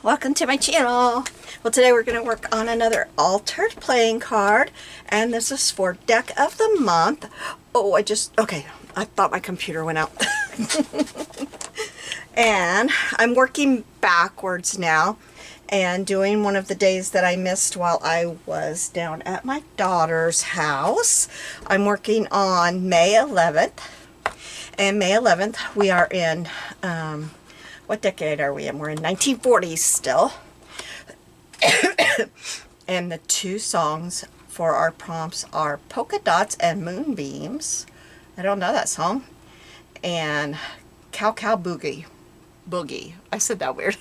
welcome to my channel. Well, today we're going to work on another altered playing card, and this is for deck of the month. Oh, okay, I thought my computer went out. And I'm working backwards now and doing one of the days that I missed while I was down at my daughter's house. I'm working on May 11th, and May 11th we are in what decade are we in? We're in 1940s still. And the two songs for our prompts are Polka Dots and Moonbeams. I don't know that song. And Cow Cow Boogie. Boogie. I said that weird.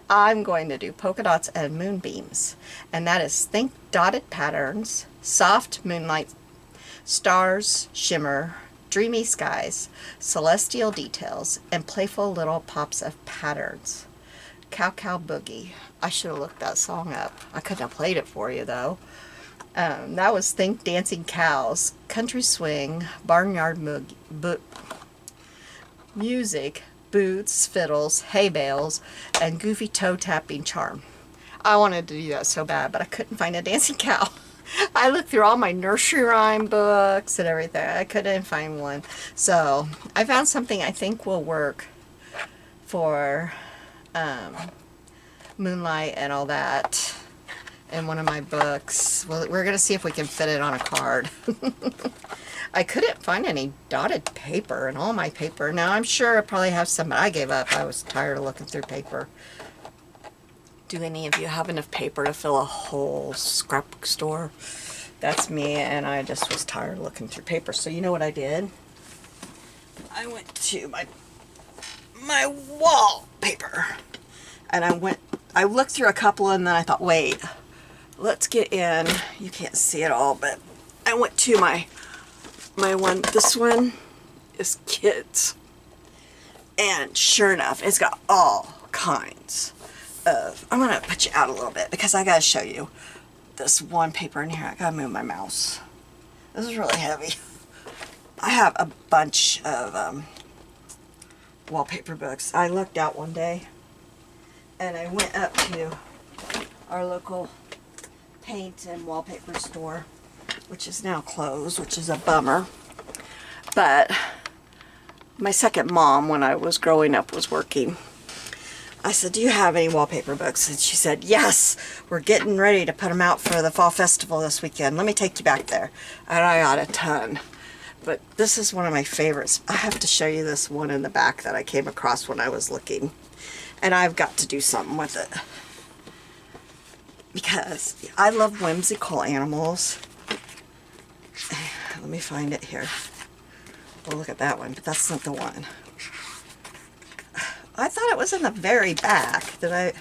I'm going to do Polka Dots and Moonbeams. And that is Think Dotted Patterns, Soft Moonlight, Stars Shimmer, Dreamy Skies, Celestial Details, and Playful Little Pops of Patterns. Cow Cow Boogie. I should have looked that song up. I couldn't have played it for you though. That was Think Dancing Cows, Country Swing, Barnyard Music, Boots, Fiddles, Hay Bales, and Goofy Toe Tapping Charm. I wanted to do that so bad, but I couldn't find a dancing cow. I looked through all my nursery rhyme books and everything. I couldn't find one. So I found something I think will work for Moonlight and all that in one of my books. Well, we're going to see if we can fit it on a card. I couldn't find any dotted paper in all my paper. Now I'm sure I probably have some, but I gave up. I was tired of looking through paper. Do any of you have enough paper to fill a whole scrapbook store? That's me, and I just was tired of looking through paper. So you know what I did? I went to my wallpaper, and I looked through a couple, and then I thought, wait, let's get in. You can't see it all, but I went to my one. This one is kids, and sure enough, it's got all kinds of. I'm gonna put you out a little bit because I gotta show you this one paper in here. I gotta move my mouse. This is really heavy. I have a bunch of wallpaper books. I looked out one day and I went up to our local paint and wallpaper store, which is now closed, which is a bummer. But my second mom, when I was growing up, was working. I said, do you have any wallpaper books? And she said, yes, we're getting ready to put them out for the fall festival this weekend. Let me take you back there. And I got a ton. But this is one of my favorites. I have to show you this one in the back that I came across when I was looking. And I've got to do something with it. Because I love whimsical animals. Let me find it here. Well, look at that one, but that's not the one. I thought it was in the very back. Did I?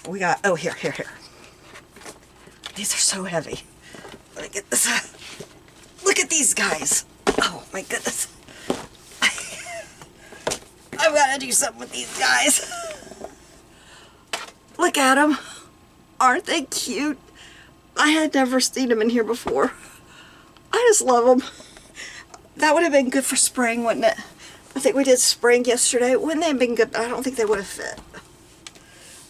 We got, oh, here. These are so heavy. Let me get this. Look at these guys. Oh my goodness. I've got to do something with these guys. Look at them. Aren't they cute? I had never seen them in here before. I just love them. That would have been good for spring, wouldn't it? I think we did spring yesterday. Wouldn't they have been good? I don't think they would have fit.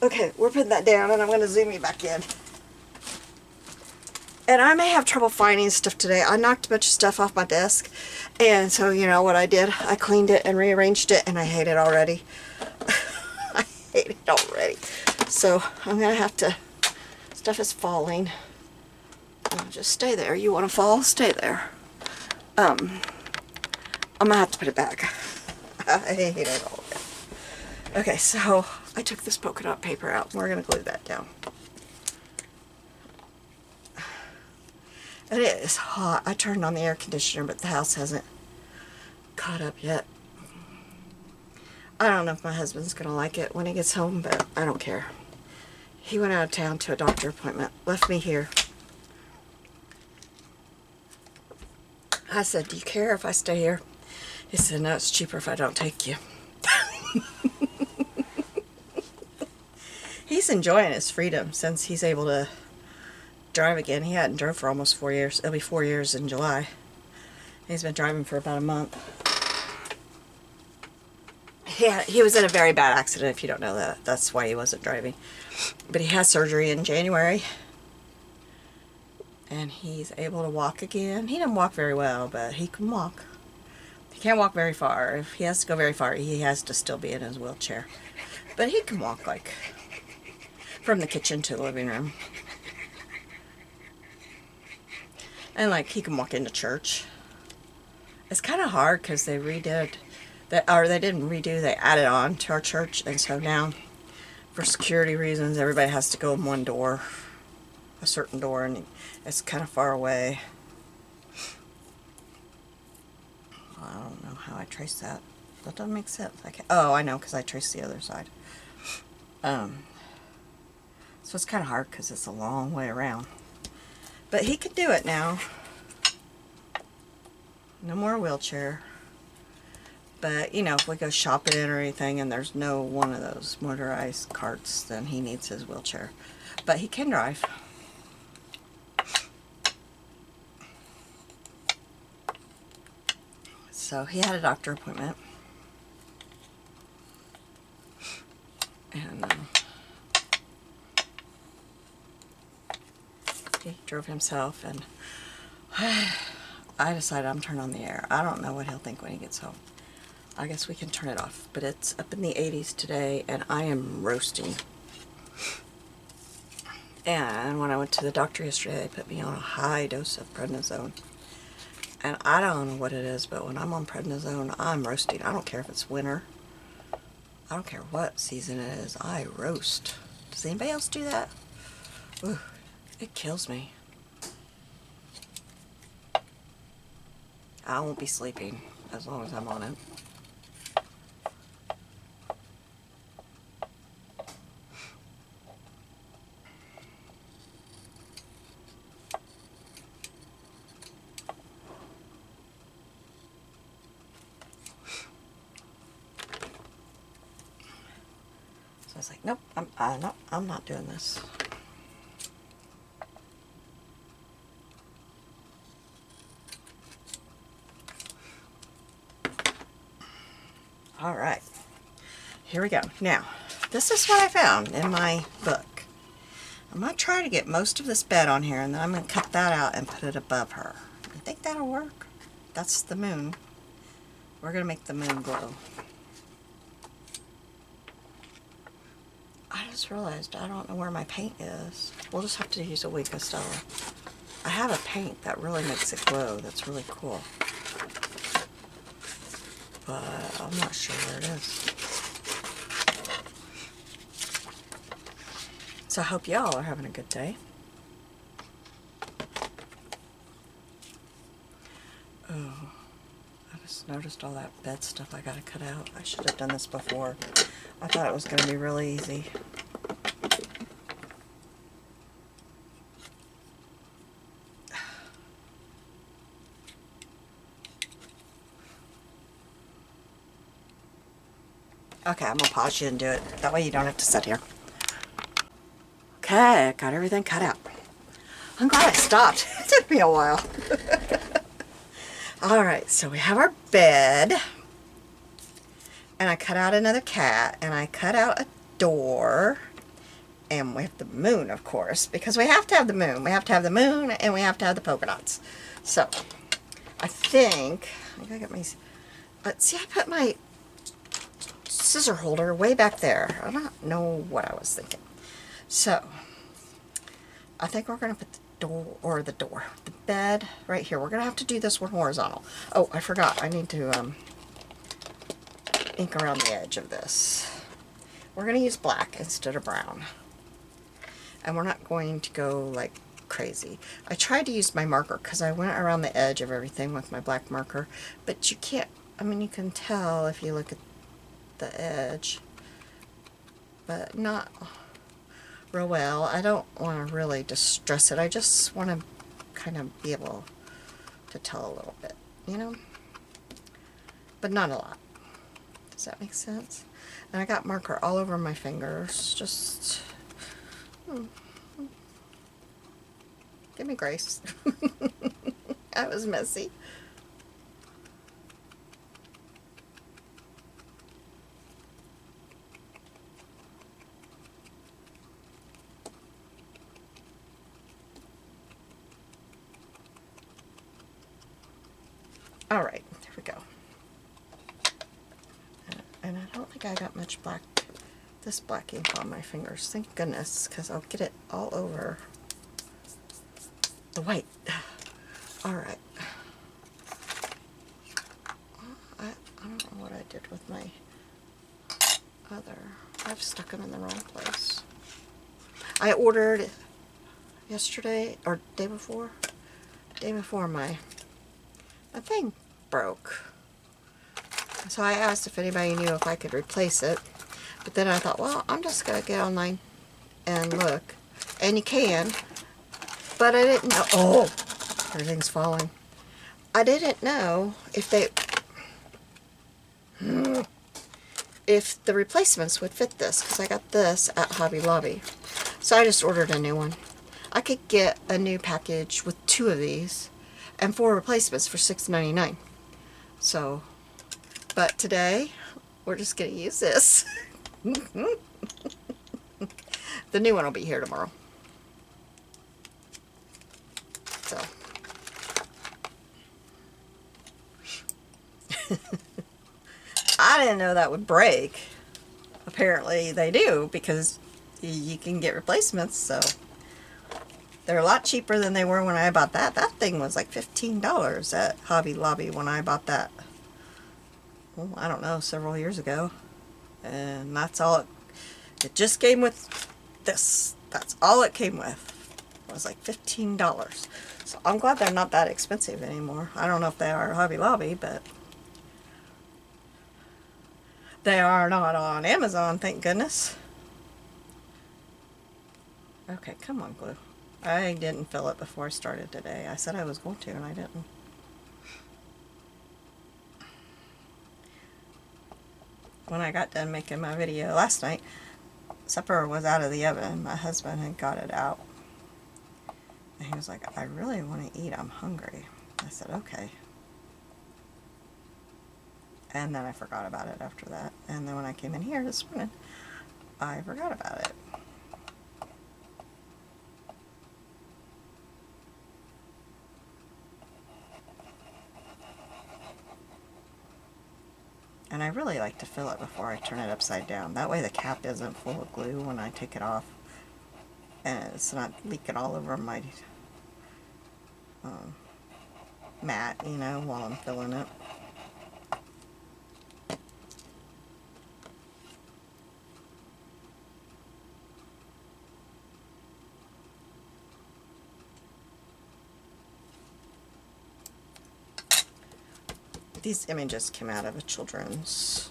Okay, we're putting that down, and I'm going to zoom you back in. And I may have trouble finding stuff today. I knocked a bunch of stuff off my desk, and so you know what I did? I cleaned it and rearranged it, and I hate it already. I hate it already. So I'm going to have to... Stuff is falling. Just stay there. You want to fall? Stay there. I'm gonna have to put it back. I hate it all. Okay, so I took this polka dot paper out and we're gonna glue that down. And it is hot. I turned on the air conditioner, but the house hasn't caught up yet. I don't know if my husband's gonna like it when he gets home, but I don't care. He went out of town to a doctor appointment, left me here. I said, do you care if I stay here? He said, no, it's cheaper if I don't take you. He's enjoying his freedom since he's able to drive again. He hadn't drove for almost 4 years. It'll be 4 years in July. He's been driving for about a month. he was in a very bad accident, if you don't know that. That's why he wasn't driving. But he has surgery in January. And he's able to walk again. He doesn't walk very well, but he can walk. He can't walk very far. If he has to go very far, he has to still be in his wheelchair. But he can walk, like, from the kitchen to the living room. And, like, he can walk into church. It's kind of hard because they redid that, or they didn't redo, they added on to our church, and so now for security reasons everybody has to go in one door, a certain door, and it's kind of far away. Well, I don't know how I trace that. That doesn't make sense. Oh, I know, because I traced the other side. So it's kind of hard because it's a long way around, but he can do it now. No more wheelchair. But, you know, if we go shopping or anything and there's no one of those motorized carts, then he needs his wheelchair. But he can drive. So he had a doctor appointment. And he drove himself, and I decided I'm turning on the air. I don't know what he'll think when he gets home. I guess we can turn it off. But it's up in the 80s today, and I am roasting. And when I went to the doctor yesterday, they put me on a high dose of prednisone. And I don't know what it is, but when I'm on prednisone, I'm roasting. I don't care if it's winter. I don't care what season it is. I roast. Does anybody else do that? Ooh, it kills me. I won't be sleeping as long as I'm on it. So I was like, nope, I'm not doing this. All right, here we go. Now, this is what I found in my book. I'm going to try to get most of this bed on here, and then I'm going to cut that out and put it above her. I think that'll work. That's the moon. We're going to make the moon glow. I just realized I don't know where my paint is. We'll just have to use a week of Stella. I have a paint that really makes it glow. That's really cool. But I'm not sure where it is. So I hope y'all are having a good day. Oh, I just noticed all that bed stuff I gotta cut out. I should have done this before. I thought it was gonna be really easy. Okay, I'm gonna pause you and do it. That way you don't have to sit here. Okay, I got everything cut out. I'm glad I stopped. It took me a while. Alright, so we have our bed. And I cut out another cat. And I cut out a door. And we have the moon, of course. Because we have to have the moon. We have to have the moon and we have to have the polka dots. So, I think... I gotta get my... see, I put my scissor holder way back there. I don't know what I was thinking. So, I think we're going to put the bed right here. We're going to have to do this one horizontal. Oh, I forgot. I need to ink around the edge of this. We're going to use black instead of brown. And we're not going to go like crazy. I tried to use my marker because I went around the edge of everything with my black marker. But you can't, I mean, you can tell if you look at the edge. But not real well. I don't want to really distress it. I just want to kind of be able to tell a little bit, you know? But not a lot. Does that make sense? And I got marker all over my fingers. Just... give me grace. That was messy. All right, there we go. And I don't think I got much this black ink on my fingers. Thank goodness, because I'll get it all over the white. All right. I don't know what I did with my other. I've stuck them in the wrong place. I ordered yesterday, or day before my thing broke. So I asked if anybody knew if I could replace it. But then I thought, well, I'm just going to get online and look. And you can. But I didn't know. Oh, everything's falling. I didn't know if the replacements would fit this, because I got this at Hobby Lobby. So I just ordered a new one. I could get a new package with 2 of these and 4 replacements for $6.99. So, but today we're just going to use this. The new one will be here tomorrow. So. I didn't know that would break. Apparently they do, because you can get replacements, so they're a lot cheaper than they were when I bought that. That thing was like $15 at Hobby Lobby when I bought that. Well, I don't know, several years ago. And that's all it just came with this. That's all it came with. It was like $15. So I'm glad they're not that expensive anymore. I don't know if they are at Hobby Lobby, but they are not on Amazon, thank goodness. Okay, come on, glue. I didn't fill it before I started today. I said I was going to, and I didn't. When I got done making my video last night, supper was out of the oven. My husband had got it out. And he was like, I really want to eat. I'm hungry. I said, okay. And then I forgot about it after that. And then when I came in here this morning, I forgot about it. And I really like to fill it before I turn it upside down. That way the cap isn't full of glue when I take it off. And it's not leaking all over my mat, you know, while I'm filling it. These images came out of a children's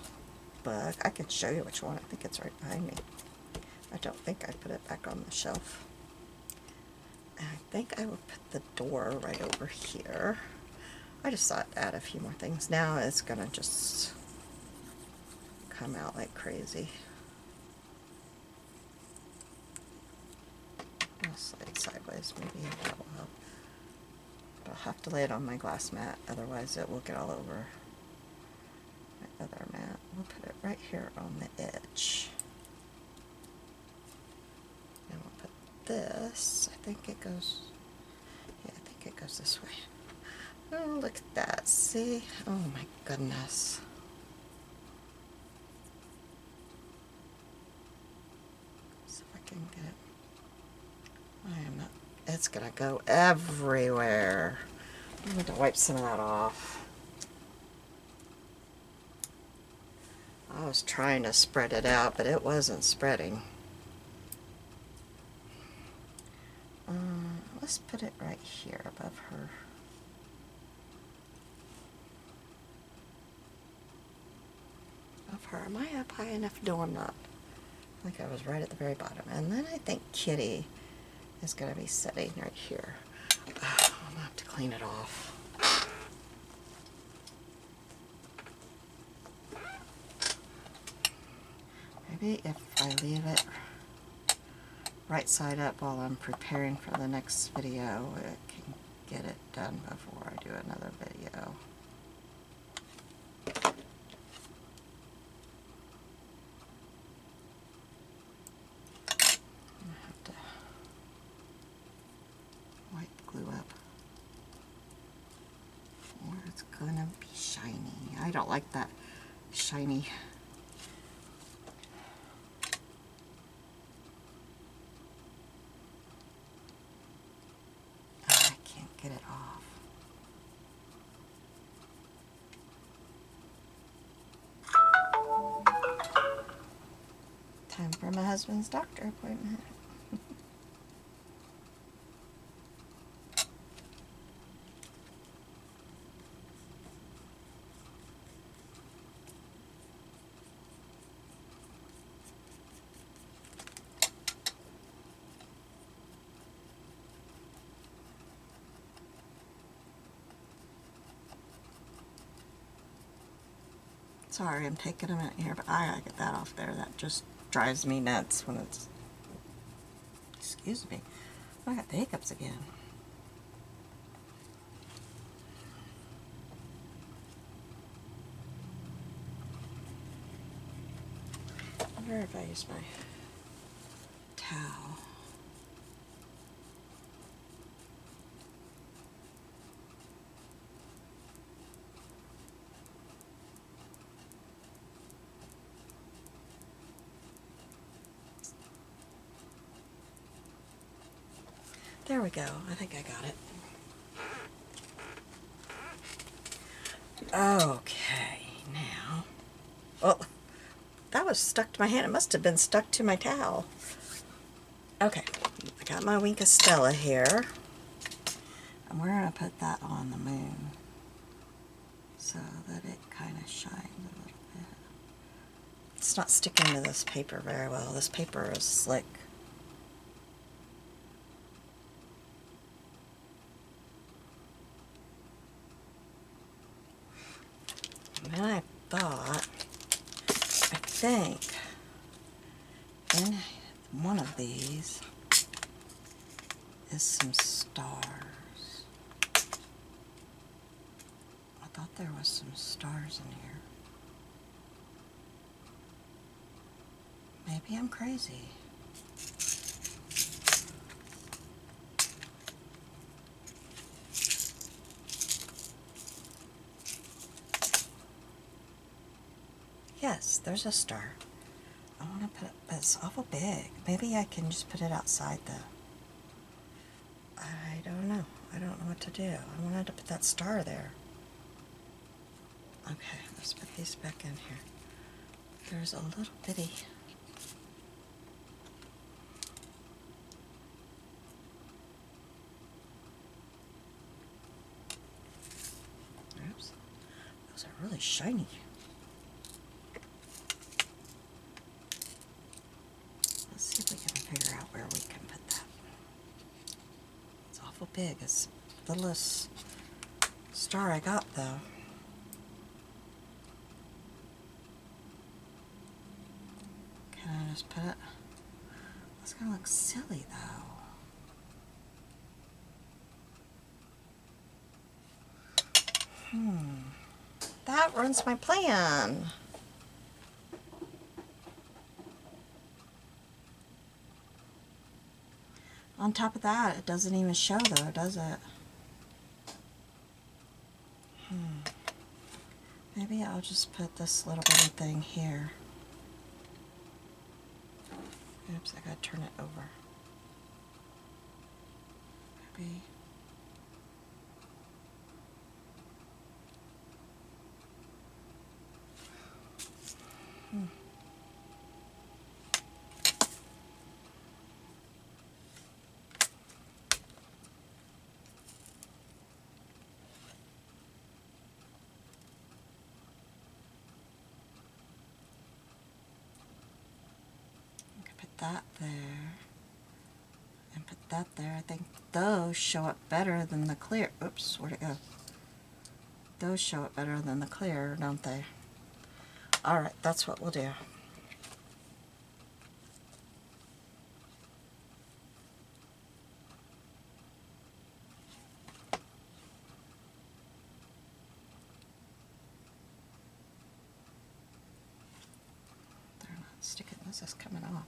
book. I can show you which one. I think it's right behind me. I don't think I put it back on the shelf. And I think I will put the door right over here. I just thought I'd add a few more things. Now it's gonna just come out like crazy. I'll slide sideways, maybe that will help. But I'll have to lay it on my glass mat, otherwise it will get all over my other mat. We'll put it right here on the edge. And we'll put this, I think it goes, yeah, I think it goes this way. Oh, look at that, see? Oh my goodness. See if I can get it. I am not, it's gonna go everywhere. I need to wipe some of that off. I was trying to spread it out, but it wasn't spreading. Let's put it right here above her. Above her. Am I up high enough? No, I'm not. I think I was right at the very bottom. And then I think Kitty is going to be sitting right here. I'm going to have to clean it off. Maybe if I leave it right side up while I'm preparing for the next video, it can get it done before I do another video. I'm going to have to wipe glue up where it's going to shiny. I don't like that shiny. Oh, I can't get it off. Time for my husband's doctor appointment. Sorry, I'm taking a minute here, but I gotta get that off there. That just drives me nuts when it's... Excuse me. I got the hiccups again. I wonder if I use my towel. There we go. I think I got it. Okay, now... Well, that was stuck to my hand. It must have been stuck to my towel. Okay, I got my Wink of Stella here. And we're going to put that on the moon so that it kind of shines a little bit. It's not sticking to this paper very well. This paper is slick. And then I thought, I think in one of these is some stars. I thought there was some stars in here. Maybe I'm crazy. Yes, there's a star. I want to put it, but it's awful big. Maybe I can just put it outside the... I don't know. I don't know what to do. I wanted to put that star there. Okay, let's put these back in here. There's a little bitty... Oops. Those are really shiny. Let's see if we can figure out where we can put that. It's awful big. It's the littlest star I got, though. Can I just put it? It's gonna look silly, though. That ruins my plan. On top of that, it doesn't even show though, does it? Maybe I'll just put this little bitty thing here. Oops, I gotta turn it over. Maybe. That there and put that there. I think those show up better than the clear. Oops, where'd it go? Those show up better than the clear, don't they? Alright, that's what we'll do. They're not sticking. This is coming off.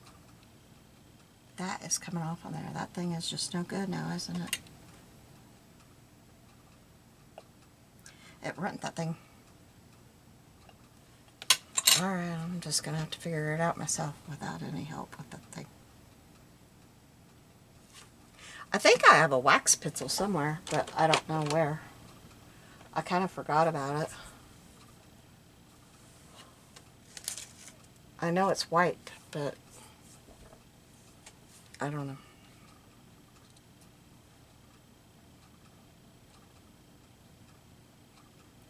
That is coming off on there. That thing is just no good now, isn't it? It ruined that thing. Alright, I'm just gonna have to figure it out myself without any help with that thing. I think I have a wax pencil somewhere, but I don't know where. I kind of forgot about it. I know it's white, but I don't know.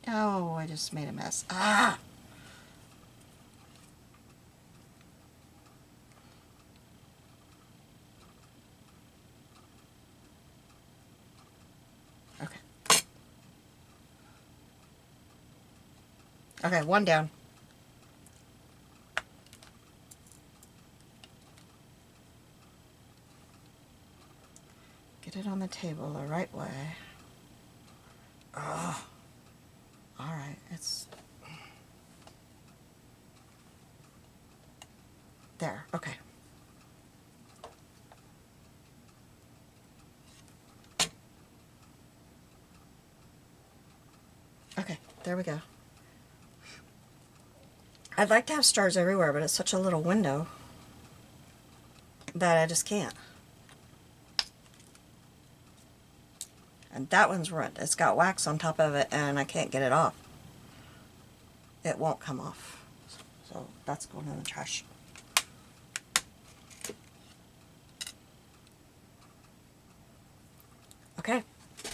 Oh, I just made a mess. Ah! Okay. Okay, one down. Get it on the table the right way. Oh. Alright, it's... There, okay. Okay, there we go. I'd like to have stars everywhere, but it's such a little window that I just can't. And that one's ruined. It's got wax on top of it and I can't get it off. It won't come off. So that's going in the trash. Okay,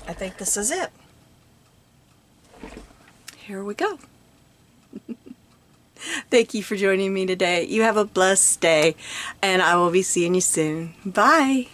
I think this is it. Here we go. Thank you for joining me today. You have a blessed day, and I will be seeing you soon. Bye.